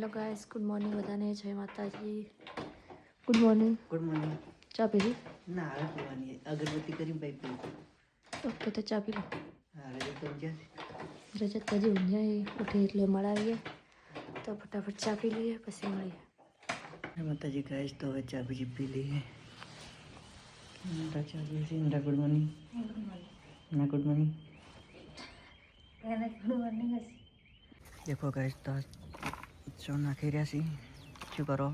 Hello guys, good morning बधाने जय माताजी। Good morning. Good morning. चा पी ली? ना હવે પીવાની અગરબત્તી કરી ભાઈ પી ओके तो चा पी लो। હા રજત તો ગયા रजत तो जी ઊંઘ્યા ઉઠી એટલે મળાવીએ તો ફટાફટ ચા પી લઈએ પછી મળીએ। માતાજી ગાઈસ તો હવે ચા બીજી પી લઈએ। ચા પી છે ઇન્દ્રા ગુડ મોર્નિંગ ના ગુડ મોર્નિંગ देखो गाइस तो जो नाखी रहा सी શું કરો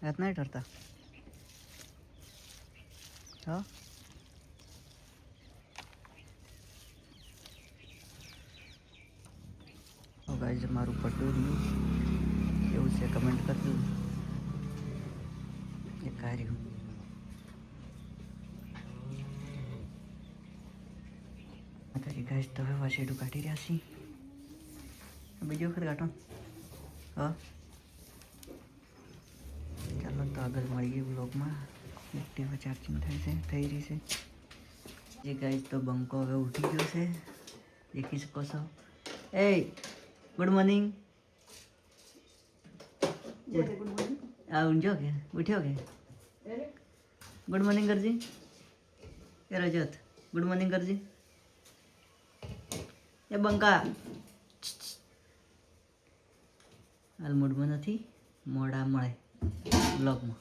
રાત નહીં ડરતા હા તો ગાઈસ મારું પટું રહ્યું કેવું છે કમેન્ટ કરજો એ કાર્યું માતાજી ગાઈસ તો હવે વાસેડું કાઢી રહ્યા છીએ બીજી વખત કાઢો હા ચાલો તો આગળ મળીએ બ્લોગમાં એક્ટિવા ચાર્જિંગ થાય છે થઈ રહી છે એ ગાઈસ તો બંકો હવે ઉઠી ગયો છે દેખી શકો છો એ ગુડ મોર્નિંગ આ ઊંઝો કે ઉઠ્યો કે ગુડ મોર્નિંગ કરજી એ રજત ગુડ મોર્નિંગ કરજી એ બંકા હાલ મૂડમાં નથી મોડા મળે બ્લોગમાં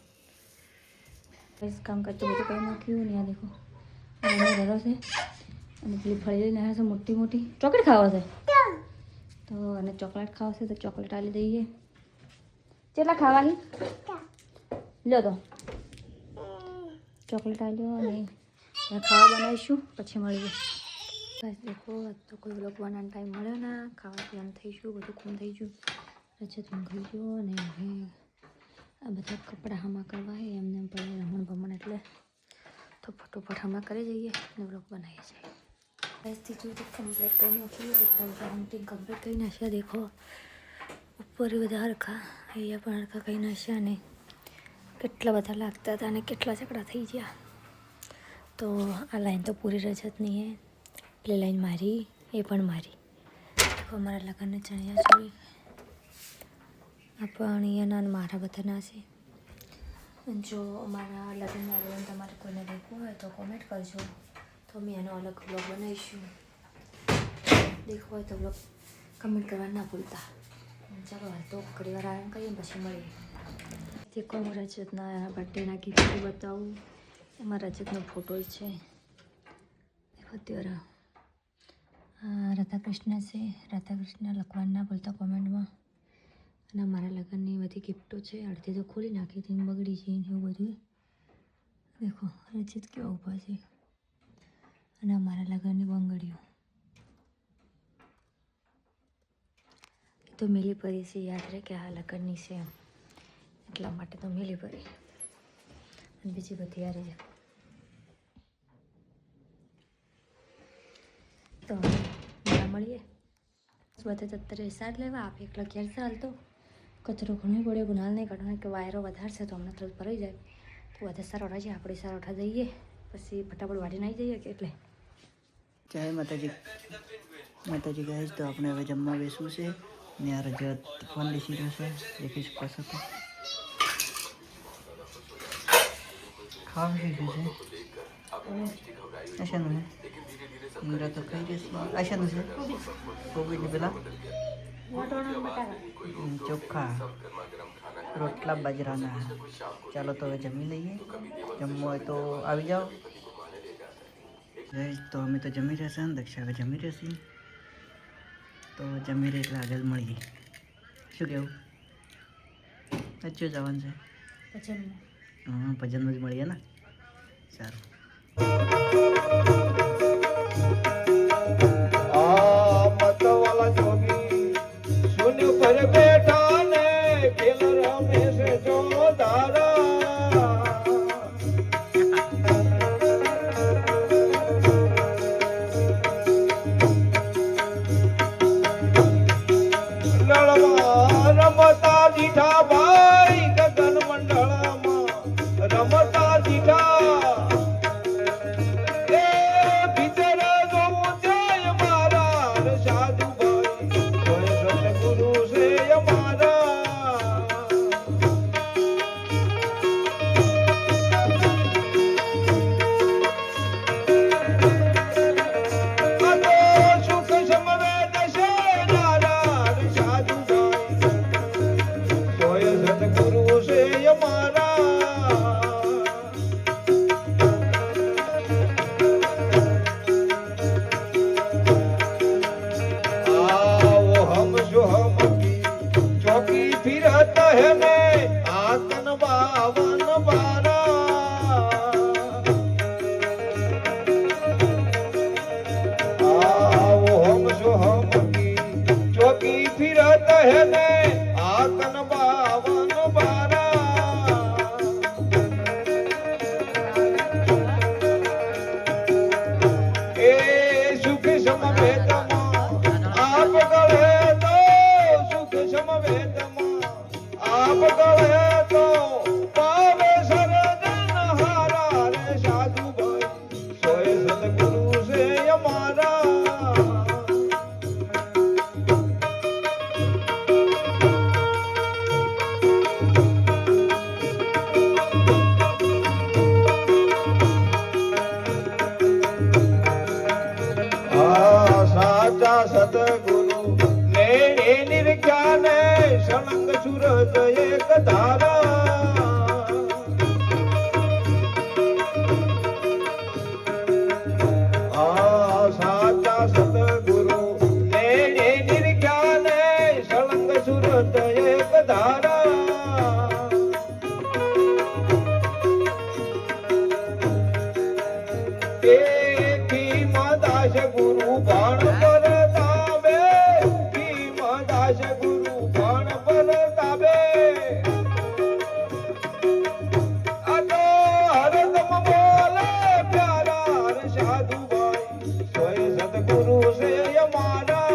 इस काम करते हुए तो कहीं ना क्यों नहीं आ देखो मैंने घरों से અને પેલી ફળી લઈને આવ્યા છે મોટી મોટી ચોકલેટ ખાવા છે તો અને ચોકલેટ ખાવા છે તો ચોકલેટ આલી દઈએ કેટલા ખાવાની લો તો ચોકલેટ આલ્યો અને ખાવા બનાવીશું પછી મળીએ બસ દેખો આજ તો કોઈ વ્લોગ બનાવવાનો ટાઈમ મળ્યો ના ખાવા પીવાનું થઈશું બધું ખૂન થઈ ગયું રજત ઊંઘી ગયો અને હવે આ બધા કપડાં હમા કરવા હોય એમને પડે રમણ ભમણ એટલે તો ફટોફટ હમણાં કરી જઈએ અને વ્લોગ બનાવીએ છીએ બસથી જો તો કમ્પ્લીટ કરી નાખીએ બધા હમટીંગ કમ્પ્લીટ કરી નાખ્યા દેખો ઉપર બધા હરખા અહીંયા પણ હરખા કરી નાખ્યા અને કેટલા બધા લાગતા હતા અને કેટલા ચકડા થઈ ગયા તો આ લાઈન તો પૂરી રજતની હે પેલી લાઈન મારી એ પણ મારી દેખો અમારા લગ્નને ચણિયા ચોળી આ પણ અહીંયાના મારા બધાના છે જો અમારા લગ્નના આયોજન તમારે કોઈને દેખવું હોય તો કોમેન્ટ કરજો તો અમે એનો અલગ બ્લોગ બનાવીશું દેખવું હોય તો બ્લોગ કમેન્ટ કરવા ના ભૂલતા ચાલો હાલ તો ઘણી વાર આરામ કરીએ પછી મળીએ દેખો હું રજતના બર્થડેના ગીત બતાવું એમાં રજતનો ફોટો છે દેખો ત્યારે રાધાકૃષ્ણ છે રાધાકૃષ્ણ લખવાનું ના ભૂલતા કોમેન્ટમાં અને અમારા લગ્નની બધી ગિફ્ટો છે અડધી તો ખોલી નાખી હતી બગડી છે એવું બધું દેખો રજત કેવા ઊભા છે અને અમારા લગ્નની બંગડીઓ તો મિલી પરી છે યાદ રહે કે આ લગ્નની છે એમ એટલા માટે તો મિલી પરી અને બીજી બધી યાર છે તો મળીએ બધા અત્યારે સાર લેવા આપે એકલા ઘેર ચાલ તો કચરો ઘણો પડ્યો ગુનાલ નહીં કાઢવાનો કે વાયરો વધારે છે તો હમણાં તરત ભરાઈ જાય તો વધારે સારા છે આપણે સારા જઈએ પછી ફટાફટ વાડીને આવી જઈએ કે એટલે જય માતાજી ગાઈસ તો આપણે હવે જમવા બેસવું છે ને આ રજત ફોન બેસી રહ્યો છે દેખી શકો છો તો ખાવાનું થઈ ગયું છે આશાનું છે ઇન્દ્રા તો ખાઈ જશે આશાનું છે કોવિડની પેલા ચોખ્ખા રોટલા બાજરાના ચાલો તો હવે જમી લઈએ જમવું હોય તો આવી જાઓ તો અમે તો જમી રહેશે ને દક્ષા હવે જમી રહેશે તો જમી રહે એટલે આગળ મળીએ શું કહેવું અચ્છું જવાનું છે હા ભજનમાં જ મળીએ ને સારું રમતા દીઠા ભાઈ ગગન મંડળમાં રમતા દીઠા કહે ને આતન બાવન બારા આવો હમ જો હમ કી ચોકી ફિરત હે ને આતન બાવન બારા એ સુખ સમવેદમાં આપ ગળે તો સુખ સમવેદમાં આપ ગળે તો પાવે સરજન હારા રે સાધુભાઈ સોય સદગુરુ છે અમારા સાચા સદગુરુ ને નિર્ખ્યાને સળંગ સુરત એક ધારા સાચા સદગુરુ ને નિર્ખ્યાને સળંગ સુરત એક ધારા દાસ ગુરુ ભણ પરતાબે ભીમ દાસ ગુરુ ભણ પરતાબે આ તો હરદમ બોલે પ્યારા રે સાધુભાઈ સોય સદગુરુ છે અમારા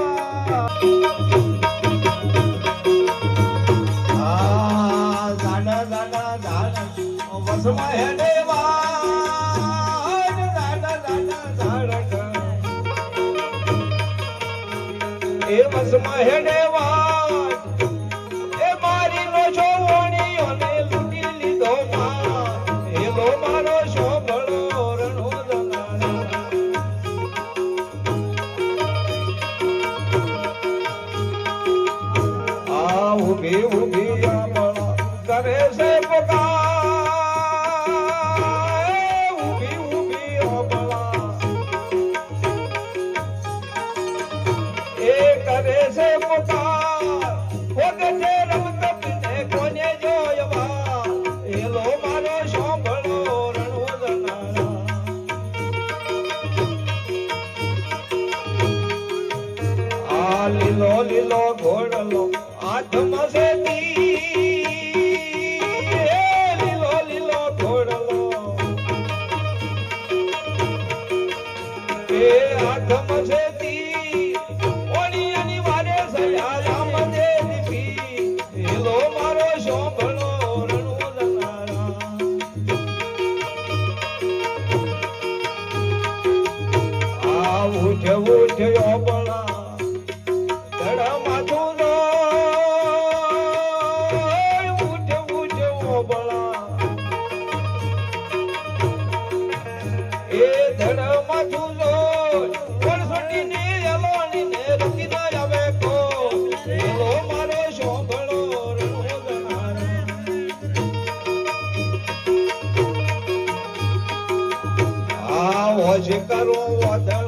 દાડા દાડા દાડા વસમાં હે દેવા એ વસમાં હેડે વાત એ મારી નો છોવણીઓ ને લૂટી લીધો માં એલો મારો શોભળો રણો જનારા આ ઉભી ઉભી આંબળા કરે છે પોકાર ઉભી ઉભી આંબળા કરે છે પોકાર પોતે છે રમત ને કોને જોયવા એલો મારો શોભળો રણો જનારા આ લીલો લીલો ઘોડલો હાથમાં છે લીલો લીલો ઘોડલો એ હાથમાં છે ઉઠ ઉઠ ઓબળા ધડા માથું ઉઠ ઉઠ ઓબળા એ ધડા માથું પણ સુટી ને એલોની ને રતી ના આવે કો એલો મારો શોભળો રણો જનારા આ હોશ કરું વાદળ